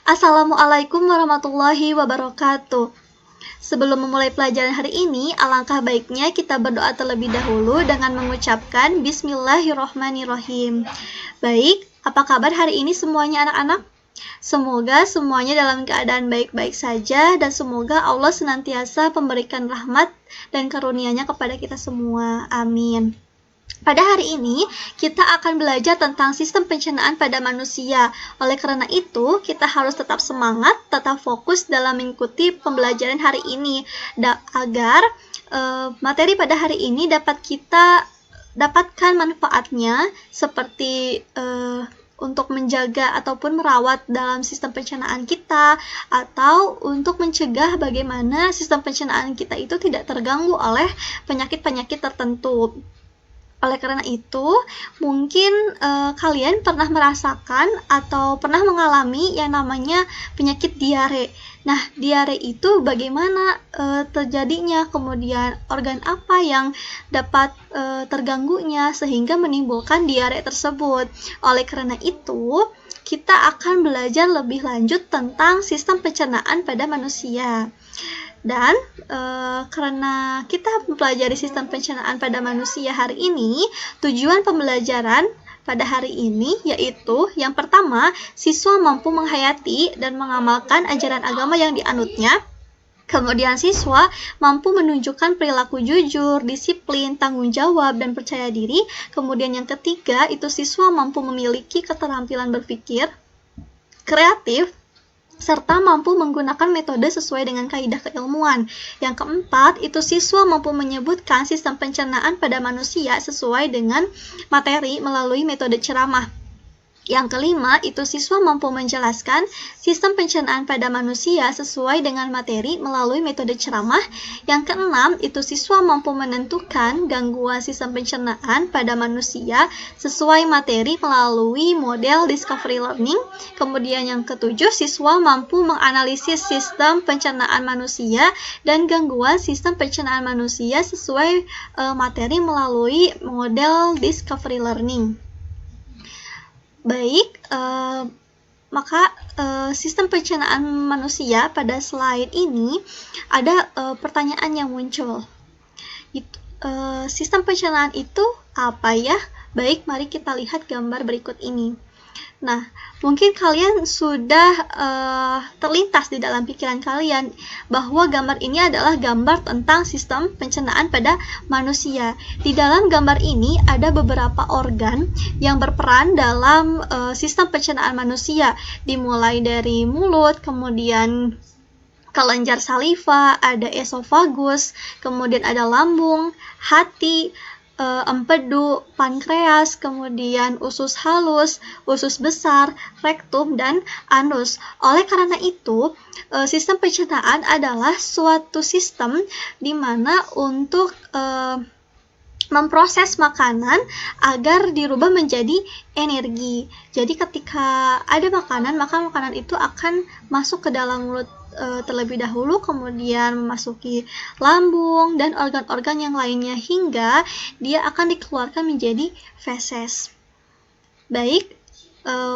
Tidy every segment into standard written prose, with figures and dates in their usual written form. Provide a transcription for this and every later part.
Assalamualaikum warahmatullahi wabarakatuh. Sebelum memulai pelajaran hari ini, alangkah baiknya kita berdoa terlebih dahulu dengan mengucapkan Bismillahirrohmanirrohim. Baik, apa kabar hari ini semuanya anak-anak? Semoga semuanya dalam keadaan baik-baik saja dan semoga Allah senantiasa memberikan rahmat dan karunia-Nya kepada kita semua. Amin. Pada hari ini, kita akan belajar tentang sistem pencernaan pada manusia. Oleh karena itu, kita harus tetap semangat, tetap fokus dalam mengikuti pembelajaran hari ini, agar materi pada hari ini dapat kita dapatkan manfaatnya, seperti untuk menjaga ataupun merawat dalam sistem pencernaan kita, atau untuk mencegah bagaimana sistem pencernaan kita itu tidak terganggu oleh penyakit-penyakit tertentu. Oleh karena itu, mungkin kalian pernah merasakan atau pernah mengalami yang namanya penyakit diare. Nah, diare itu bagaimana terjadinya, kemudian organ apa yang dapat terganggunya sehingga menimbulkan diare tersebut. Oleh karena itu, kita akan belajar lebih lanjut tentang sistem pencernaan pada manusia. Dan karena kita mempelajari sistem pencernaan pada manusia hari ini, tujuan pembelajaran pada hari ini yaitu yang pertama, siswa mampu menghayati dan mengamalkan ajaran agama yang dianutnya. Kemudian siswa mampu menunjukkan perilaku jujur, disiplin, tanggung jawab, dan percaya diri. Kemudian yang ketiga, itu siswa mampu memiliki keterampilan berpikir kreatif, serta mampu menggunakan metode sesuai dengan kaidah keilmuan. Yang keempat, itu siswa mampu menyebutkan sistem pencernaan pada manusia sesuai dengan materi melalui metode ceramah. Yang kelima, itu siswa mampu menjelaskan sistem pencernaan pada manusia sesuai dengan materi melalui metode ceramah. Yang keenam, itu siswa mampu menentukan gangguan sistem pencernaan pada manusia sesuai materi melalui model discovery learning. Kemudian yang ketujuh, siswa mampu menganalisis sistem pencernaan manusia dan gangguan sistem pencernaan manusia sesuai materi melalui model discovery learning. Baik, maka sistem pencernaan manusia pada slide ini ada pertanyaan yang muncul. Sistem pencernaan itu apa ya? Baik, mari kita lihat gambar berikut ini. Nah, mungkin kalian sudah terlintas di dalam pikiran kalian bahwa gambar ini adalah gambar tentang sistem pencernaan pada manusia. Di dalam gambar ini ada beberapa organ yang berperan dalam sistem pencernaan manusia, dimulai dari mulut, kemudian kelenjar saliva, ada esofagus, kemudian ada lambung, hati, empedu, pankreas, kemudian usus halus, usus besar, rektum, dan anus. Oleh karena itu, sistem pencernaan adalah suatu sistem di mana untuk memproses makanan agar dirubah menjadi energi. Jadi ketika ada makanan, maka makanan itu akan masuk ke dalam mulut terlebih dahulu, kemudian memasuki lambung dan organ-organ yang lainnya hingga dia akan dikeluarkan menjadi feses. Baik,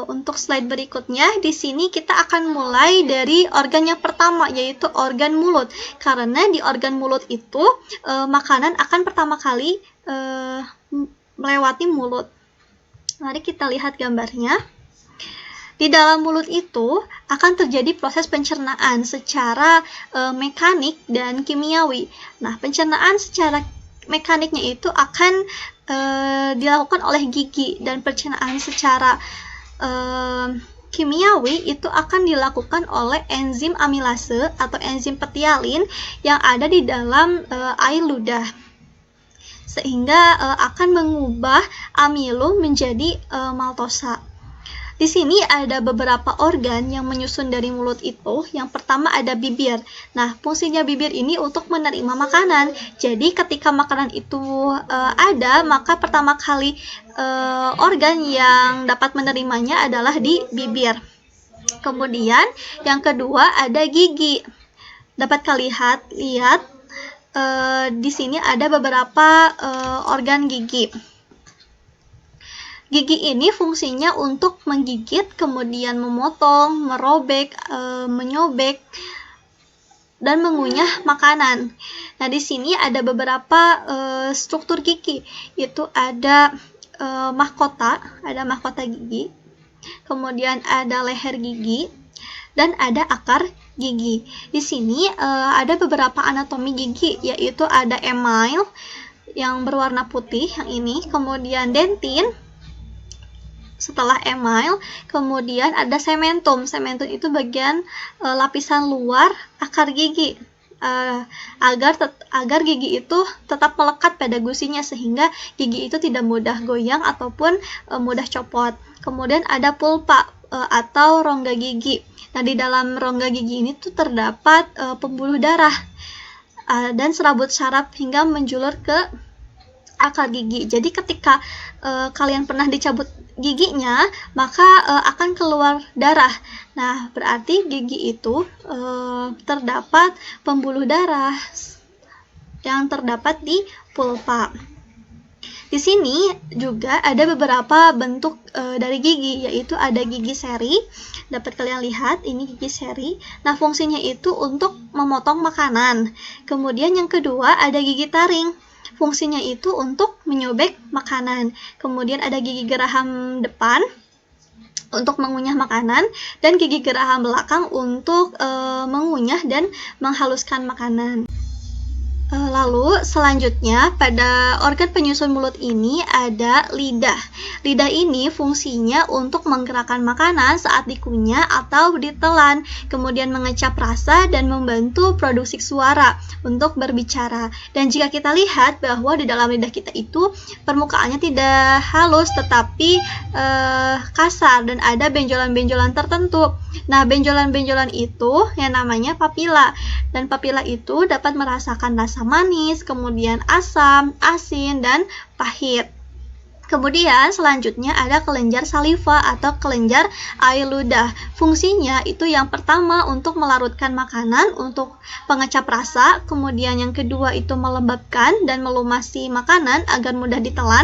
untuk slide berikutnya, di sini kita akan mulai dari organ yang pertama, yaitu organ mulut. Karena di organ mulut itu makanan akan pertama kali melewati mulut. Mari kita lihat gambarnya. Di dalam mulut itu akan terjadi proses pencernaan secara mekanik dan kimiawi. Nah, pencernaan secara mekaniknya itu akan dilakukan oleh gigi, dan pencernaan secara kimiawi itu akan dilakukan oleh enzim amilase atau enzim petialin yang ada di dalam air ludah, sehingga akan mengubah amilo menjadi maltosa. Di sini ada beberapa organ yang menyusun dari mulut itu. Yang pertama ada bibir. Nah, fungsinya bibir ini untuk menerima makanan. Jadi ketika makanan itu ada, maka pertama kali organ yang dapat menerimanya adalah di bibir. Kemudian yang kedua ada gigi. Dapat kalian lihat di sini ada beberapa organ gigi. Gigi ini fungsinya untuk menggigit, kemudian memotong, merobek, menyobek, dan mengunyah makanan. Nah, di sini ada beberapa struktur gigi, yaitu ada mahkota gigi, kemudian ada leher gigi, dan ada akar gigi. Di sini ada beberapa anatomi gigi, yaitu ada email yang berwarna putih, yang ini, kemudian dentin. Setelah email, kemudian ada sementum. Sementum itu bagian lapisan luar akar gigi, agar gigi itu tetap melekat pada gusinya sehingga gigi itu tidak mudah goyang ataupun mudah copot. Kemudian ada pulpa atau rongga gigi. Nah, di dalam rongga gigi ini tuh terdapat pembuluh darah dan serabut saraf hingga menjulur ke akar gigi. Jadi ketika kalian pernah dicabut giginya, maka akan keluar darah. Nah, berarti gigi itu terdapat pembuluh darah yang terdapat di pulpa. Di sini juga ada beberapa bentuk dari gigi, yaitu ada gigi seri. Dapat kalian lihat, ini gigi seri. Nah, fungsinya itu untuk memotong makanan. Kemudian yang kedua ada gigi taring. Fungsinya itu untuk menyobek makanan. Kemudian ada gigi geraham depan untuk mengunyah makanan, dan gigi geraham belakang untuk mengunyah dan menghaluskan makanan. Lalu selanjutnya pada organ penyusun mulut ini ada lidah. Lidah ini fungsinya untuk menggerakkan makanan saat dikunyah atau ditelan, kemudian mengecap rasa dan membantu produksi suara untuk berbicara. Dan jika kita lihat bahwa di dalam lidah kita itu permukaannya tidak halus tetapi kasar dan ada benjolan-benjolan tertentu. Nah, benjolan-benjolan itu yang namanya papila, dan papila itu dapat merasakan rasa manis, kemudian asam, asin, dan pahit. Kemudian selanjutnya ada kelenjar saliva atau kelenjar air ludah. Fungsinya itu yang pertama untuk melarutkan makanan untuk pengecap rasa, kemudian yang kedua itu melembabkan dan melumasi makanan agar mudah ditelan.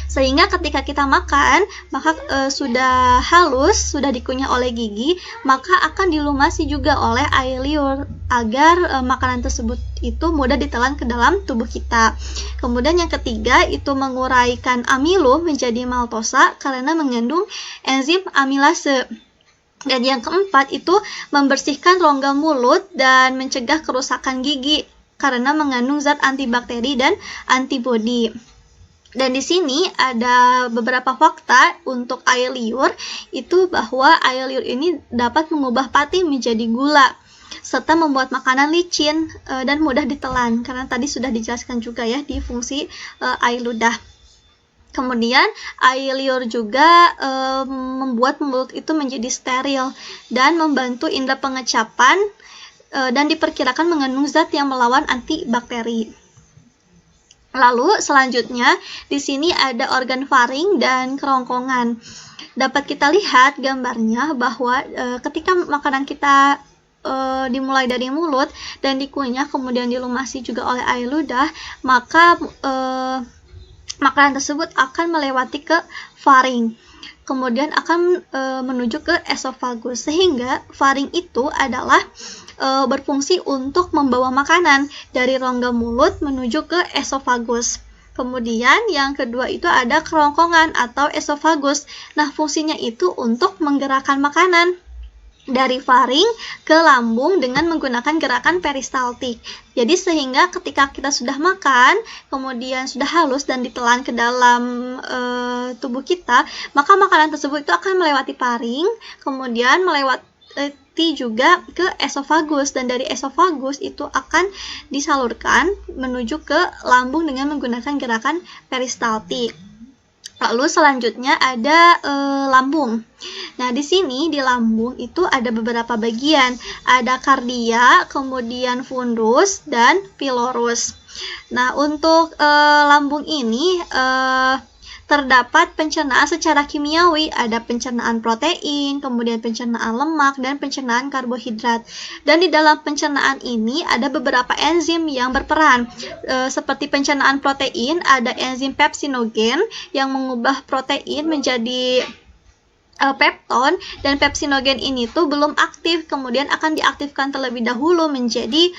Sehingga ketika kita makan, maka sudah halus, sudah dikunyah oleh gigi, maka akan dilumasi juga oleh air liur agar makanan tersebut itu mudah ditelan ke dalam tubuh kita. Kemudian yang ketiga itu menguraikan amilo menjadi maltosa karena mengandung enzim amilase. Dan yang keempat itu membersihkan rongga mulut dan mencegah kerusakan gigi karena mengandung zat antibakteri dan antibodi. Dan di sini ada beberapa fakta untuk air liur, itu bahwa air liur ini dapat mengubah pati menjadi gula, serta membuat makanan licin dan mudah ditelan, karena tadi sudah dijelaskan juga ya di fungsi air ludah. Kemudian air liur juga membuat mulut itu menjadi steril dan membantu indera pengecapan dan diperkirakan mengandung zat yang melawan antibakteri. Lalu selanjutnya di sini ada organ faring dan kerongkongan. Dapat kita lihat gambarnya bahwa ketika makanan kita dimulai dari mulut dan dikunyah kemudian dilumasi juga oleh air ludah, maka makanan tersebut akan melewati ke faring, kemudian akan menuju ke esofagus, sehingga faring itu adalah berfungsi untuk membawa makanan dari rongga mulut menuju ke esofagus. Kemudian yang kedua itu ada kerongkongan atau esofagus. Nah, fungsinya itu untuk menggerakkan makanan dari faring ke lambung dengan menggunakan gerakan peristaltik. Jadi sehingga ketika kita sudah makan, kemudian sudah halus dan ditelan ke dalam tubuh kita, maka makanan tersebut itu akan melewati faring, kemudian melewati juga ke esofagus, dan dari esofagus itu akan disalurkan menuju ke lambung dengan menggunakan gerakan peristaltik. Lalu selanjutnya ada lambung. Nah, di sini di lambung itu ada beberapa bagian. Ada kardia, kemudian fundus, dan pilorus. Nah, untuk lambung ini terdapat pencernaan secara kimiawi, ada pencernaan protein, kemudian pencernaan lemak, dan pencernaan karbohidrat. Dan di dalam pencernaan ini ada beberapa enzim yang berperan. Seperti pencernaan protein, ada enzim pepsinogen yang mengubah protein menjadi pepton, dan pepsinogen ini tuh belum aktif, kemudian akan diaktifkan terlebih dahulu menjadi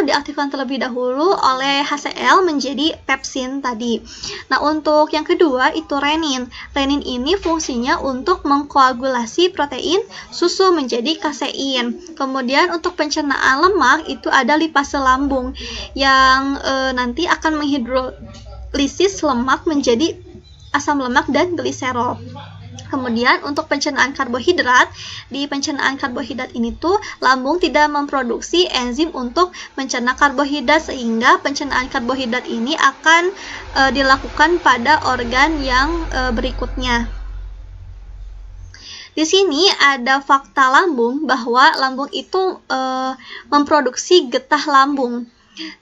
diaktifkan terlebih dahulu oleh HCl menjadi pepsin tadi. Nah, untuk yang kedua itu renin. Renin ini fungsinya untuk mengkoagulasi protein susu menjadi kasein. Kemudian untuk pencernaan lemak itu ada lipase lambung yang nanti akan menghidrolisis lemak menjadi asam lemak dan gliserol. Kemudian untuk pencernaan karbohidrat, di pencernaan karbohidrat ini tuh lambung tidak memproduksi enzim untuk mencerna karbohidrat, sehingga pencernaan karbohidrat ini akan dilakukan pada organ yang berikutnya. Di sini ada fakta lambung bahwa lambung itu memproduksi getah lambung.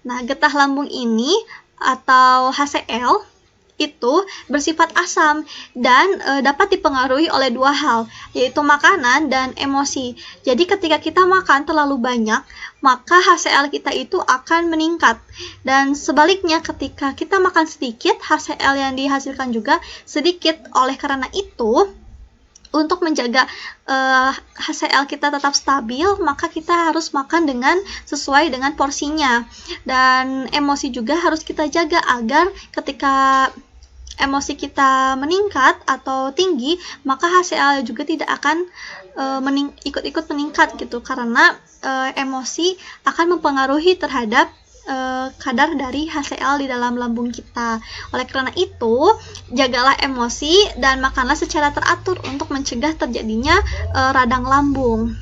Nah, getah lambung ini atau HCl itu bersifat asam dan dapat dipengaruhi oleh dua hal, yaitu makanan dan emosi. Jadi ketika kita makan terlalu banyak, maka HCl kita itu akan meningkat. Dan sebaliknya, ketika kita makan sedikit, HCl yang dihasilkan juga sedikit. Oleh karena itu, untuk menjaga HCl kita tetap stabil, maka kita harus makan sesuai dengan porsinya. Dan emosi juga harus kita jaga agar ketika emosi kita meningkat atau tinggi, maka HCl juga tidak akan ikut-ikut meningkat gitu, karena emosi akan mempengaruhi terhadap kadar dari HCl di dalam lambung kita. Oleh karena itu, jagalah emosi dan makanlah secara teratur untuk mencegah terjadinya radang lambung.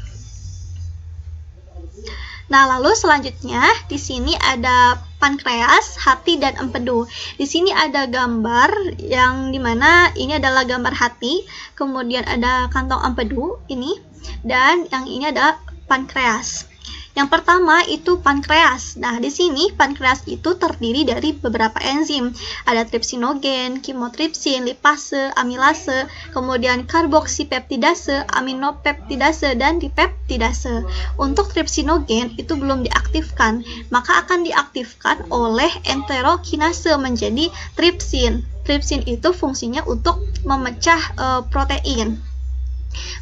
Nah, lalu selanjutnya di sini ada pankreas, hati, dan empedu. Di sini ada gambar yang dimana ini adalah gambar hati, kemudian ada kantong empedu ini, dan yang ini ada pankreas. Yang pertama itu pankreas. Nah, di sini pankreas itu terdiri dari beberapa enzim. Ada tripsinogen, kimotripsin, lipase, amilase, kemudian karboksipeptidase, aminopeptidase, dan dipeptidase. Untuk tripsinogen itu belum diaktifkan, maka akan diaktifkan oleh enterokinase menjadi tripsin. Tripsin itu fungsinya untuk memecah protein.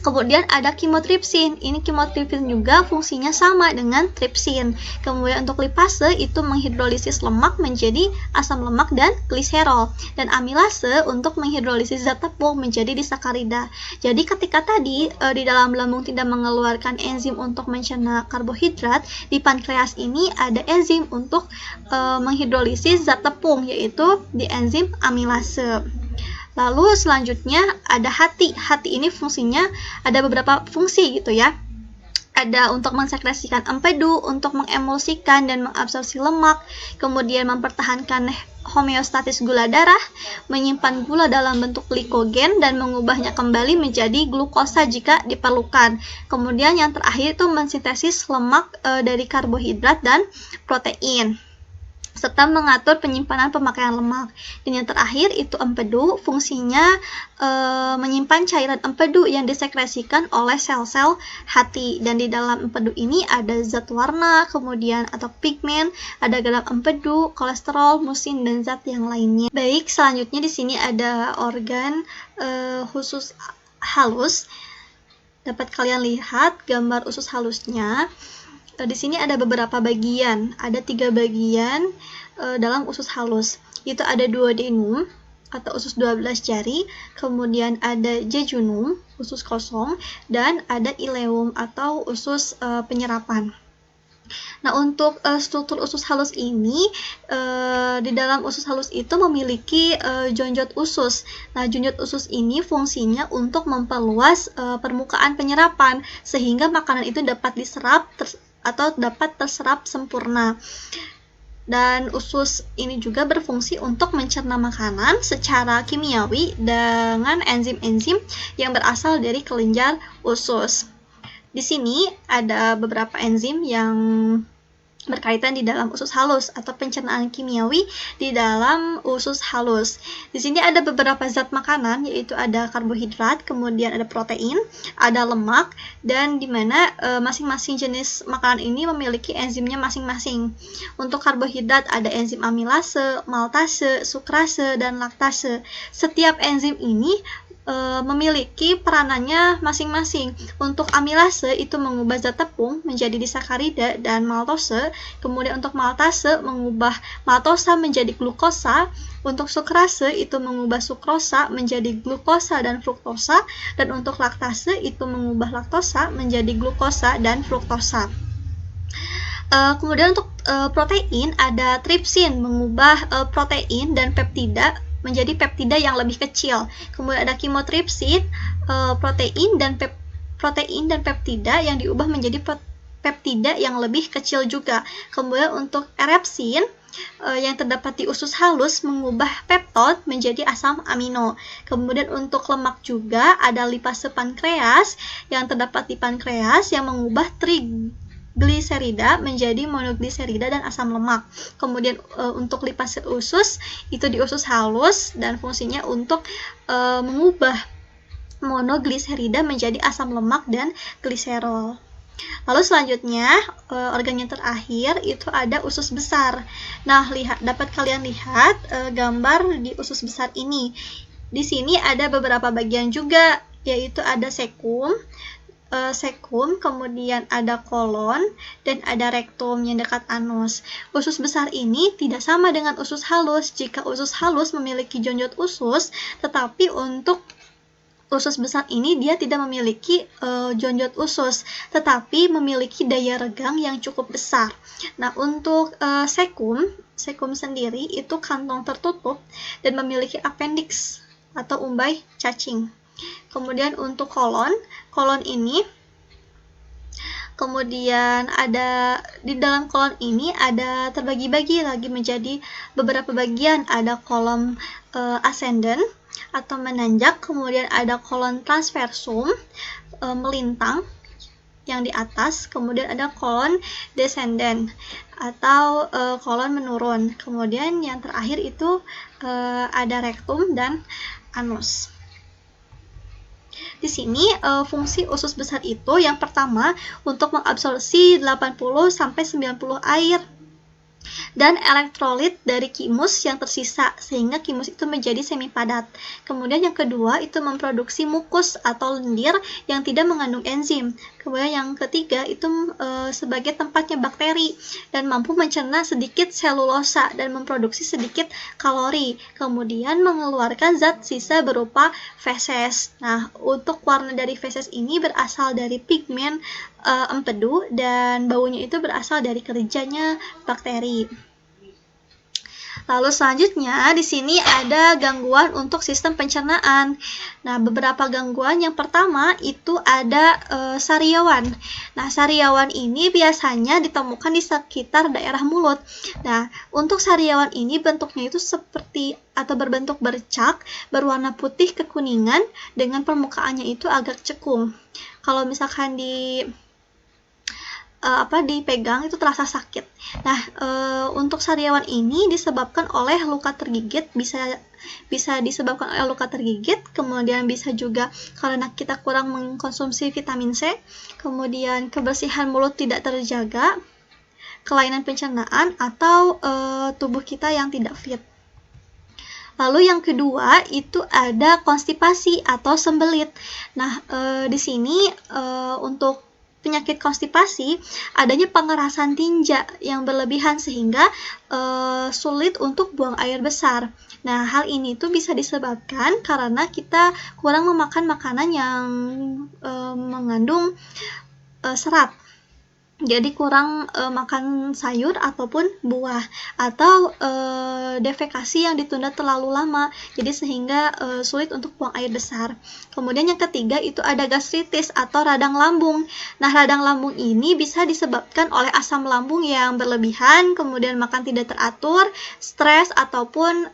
Kemudian ada kimotripsin. Ini kimotripsin juga fungsinya sama dengan tripsin. Kemudian untuk lipase itu menghidrolisis lemak menjadi asam lemak dan gliserol. Dan amilase untuk menghidrolisis zat tepung menjadi disakarida. Jadi ketika tadi di dalam lambung tidak mengeluarkan enzim untuk mencerna karbohidrat, di pankreas ini ada enzim untuk menghidrolisis zat tepung, yaitu di enzim amilase. Lalu selanjutnya ada hati. Hati ini fungsinya ada beberapa fungsi gitu ya. Ada untuk mensekresikan empedu, untuk mengemulsikan dan mengabsorpsi lemak, kemudian mempertahankan homeostatis gula darah, menyimpan gula dalam bentuk glikogen dan mengubahnya kembali menjadi glukosa jika diperlukan. Kemudian yang terakhir itu mensintesis lemak dari karbohidrat dan protein, serta mengatur penyimpanan pemakaian lemak. Dan yang terakhir itu empedu, fungsinya menyimpan cairan empedu yang disekresikan oleh sel-sel hati. Dan di dalam empedu ini ada zat warna, kemudian atau pigmen, ada garam empedu, kolesterol, musin, dan zat yang lainnya. Baik, selanjutnya di sini ada organ usus halus. Dapat kalian lihat gambar usus halusnya. Di sini ada beberapa bagian, ada 3 bagian dalam usus halus. Itu ada duodenum atau usus 12 jari, kemudian ada jejunum, usus kosong, dan ada ileum atau usus penyerapan. Nah, untuk struktur usus halus ini, di dalam usus halus itu memiliki jonjot usus. Nah, jonjot usus ini fungsinya untuk memperluas permukaan penyerapan, sehingga makanan itu dapat diserap atau dapat terserap sempurna. Dan usus ini juga berfungsi untuk mencerna makanan secara kimiawi dengan enzim-enzim yang berasal dari kelenjar usus. Di sini ada beberapa enzim yang berkaitan di dalam usus halus atau pencernaan kimiawi di dalam usus halus. Di sini ada beberapa zat makanan, yaitu ada karbohidrat, kemudian ada protein, ada lemak, dan di mana masing-masing jenis makanan ini memiliki enzimnya masing-masing. Untuk karbohidrat ada enzim amilase, maltase, sukrase, dan laktase. Setiap enzim ini memiliki peranannya masing-masing. Untuk amilase itu mengubah zat tepung menjadi disakarida dan maltose, kemudian untuk maltase mengubah maltosa menjadi glukosa, untuk sukrase itu mengubah sukrosa menjadi glukosa dan fruktosa, dan untuk laktase itu mengubah laktosa menjadi glukosa dan fruktosa. Kemudian untuk protein ada tripsin mengubah protein dan peptida menjadi peptida yang lebih kecil. Kemudian ada kimotripsin, protein dan peptida yang diubah menjadi peptida yang lebih kecil juga. Kemudian untuk erepsin yang terdapat di usus halus mengubah peptod menjadi asam amino. Kemudian untuk lemak juga ada lipase pankreas yang terdapat di pankreas yang mengubah trigliserida menjadi monogliserida dan asam lemak. Kemudian untuk lipase usus itu di usus halus dan fungsinya untuk mengubah monogliserida menjadi asam lemak dan gliserol. Lalu selanjutnya organ yang terakhir itu ada usus besar. Nah, dapat kalian lihat gambar di usus besar ini. Di sini ada beberapa bagian juga, yaitu ada sekum, kemudian ada kolon, dan ada rektum yang dekat anus. Usus besar ini tidak sama dengan usus halus. Jika usus halus memiliki jonjot usus, tetapi untuk usus besar ini dia tidak memiliki jonjot usus, tetapi memiliki daya regang yang cukup besar. Nah, untuk sekum sendiri itu kantong tertutup dan memiliki appendix atau umbai cacing. Kemudian untuk kolon ini, kemudian ada di dalam kolon ini ada terbagi-bagi lagi menjadi beberapa bagian. Ada kolom ascendant atau menanjak, kemudian ada kolon transversum melintang yang di atas, kemudian ada kolon descendant atau kolon menurun. Kemudian yang terakhir itu ada rektum dan anus. Di sini fungsi usus besar itu yang pertama untuk mengabsorpsi 80-90 air dan elektrolit dari kimus yang tersisa sehingga kimus itu menjadi semi padat. Kemudian yang kedua itu memproduksi mukus atau lendir yang tidak mengandung enzim. Kemudian yang ketiga itu sebagai tempatnya bakteri dan mampu mencerna sedikit selulosa dan memproduksi sedikit kalori. Kemudian mengeluarkan zat sisa berupa feses. Nah, untuk warna dari feses ini berasal dari pigmen empedu dan baunya itu berasal dari kerjanya bakteri. Lalu selanjutnya di sini ada gangguan untuk sistem pencernaan. Nah, beberapa gangguan yang pertama itu ada sariawan. Nah, sariawan ini biasanya ditemukan di sekitar daerah mulut. Nah, untuk sariawan ini bentuknya itu seperti atau berbentuk bercak, berwarna putih kekuningan dengan permukaannya itu agak cekung. Kalau misalkan dipegang itu terasa sakit. Nah, untuk sariawan ini disebabkan oleh luka tergigit, bisa disebabkan oleh luka tergigit, kemudian bisa juga karena kita kurang mengkonsumsi vitamin C, kemudian kebersihan mulut tidak terjaga, kelainan pencernaan, atau tubuh kita yang tidak fit. Lalu yang kedua itu ada konstipasi atau sembelit. Nah, di sini untuk penyakit konstipasi adanya pengerasan tinja yang berlebihan sehingga sulit untuk buang air besar. Nah, hal ini tuh bisa disebabkan karena kita kurang memakan makanan yang mengandung serat. Jadi kurang makan sayur ataupun buah, atau defekasi yang ditunda terlalu lama, jadi sehingga sulit untuk buang air besar. Kemudian yang ketiga itu ada gastritis atau radang lambung. Nah, radang lambung ini bisa disebabkan oleh asam lambung yang berlebihan, kemudian makan tidak teratur, stres, ataupun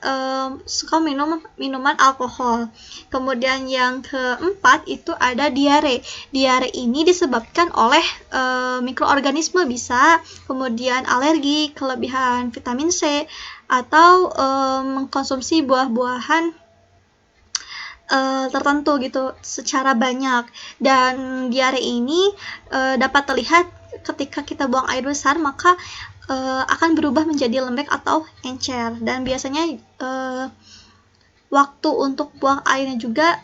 suka minum minuman alkohol. Kemudian yang keempat itu ada diare. Diare ini disebabkan oleh mikroorganisme mikroorganisme bisa, kemudian alergi, kelebihan vitamin C, atau mengkonsumsi buah-buahan tertentu gitu secara banyak. Dan diare ini dapat terlihat ketika kita buang air besar, maka akan berubah menjadi lembek atau encer, dan biasanya waktu untuk buang airnya juga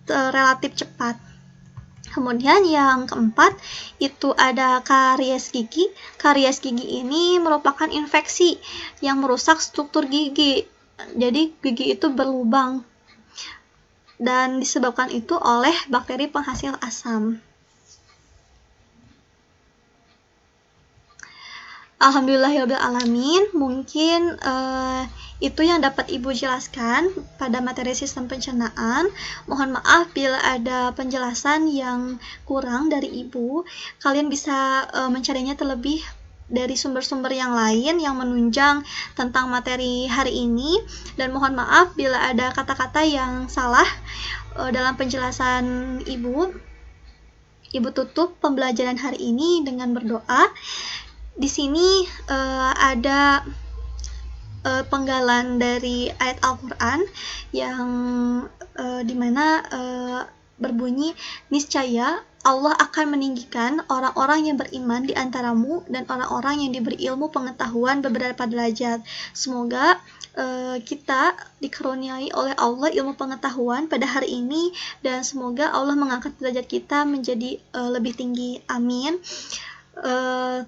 relatif cepat. Kemudian yang keempat itu ada karies gigi. Karies gigi ini merupakan infeksi yang merusak struktur gigi. Jadi gigi itu berlubang dan disebabkan itu oleh bakteri penghasil asam. Alhamdulillahirrahmanirrahim, mungkin itu yang dapat Ibu jelaskan pada materi sistem pencernaan. Mohon maaf bila ada penjelasan yang kurang dari Ibu. Kalian bisa mencarinya terlebih dari sumber-sumber yang lain yang menunjang tentang materi hari ini, dan mohon maaf bila ada kata-kata yang salah dalam penjelasan Ibu. Ibu tutup pembelajaran hari ini dengan berdoa. Di sini ada penggalan dari ayat Al-Quran yang dimana berbunyi, niscaya Allah akan meninggikan orang-orang yang beriman di antaramu dan orang-orang yang diberi ilmu pengetahuan beberapa derajat. Semoga kita dikaruniai oleh Allah ilmu pengetahuan pada hari ini, dan semoga Allah mengangkat derajat kita menjadi lebih tinggi. Amin.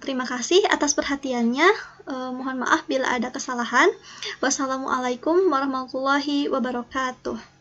Terima kasih atas perhatiannya. Mohon maaf bila ada kesalahan. Wassalamualaikum warahmatullahi wabarakatuh.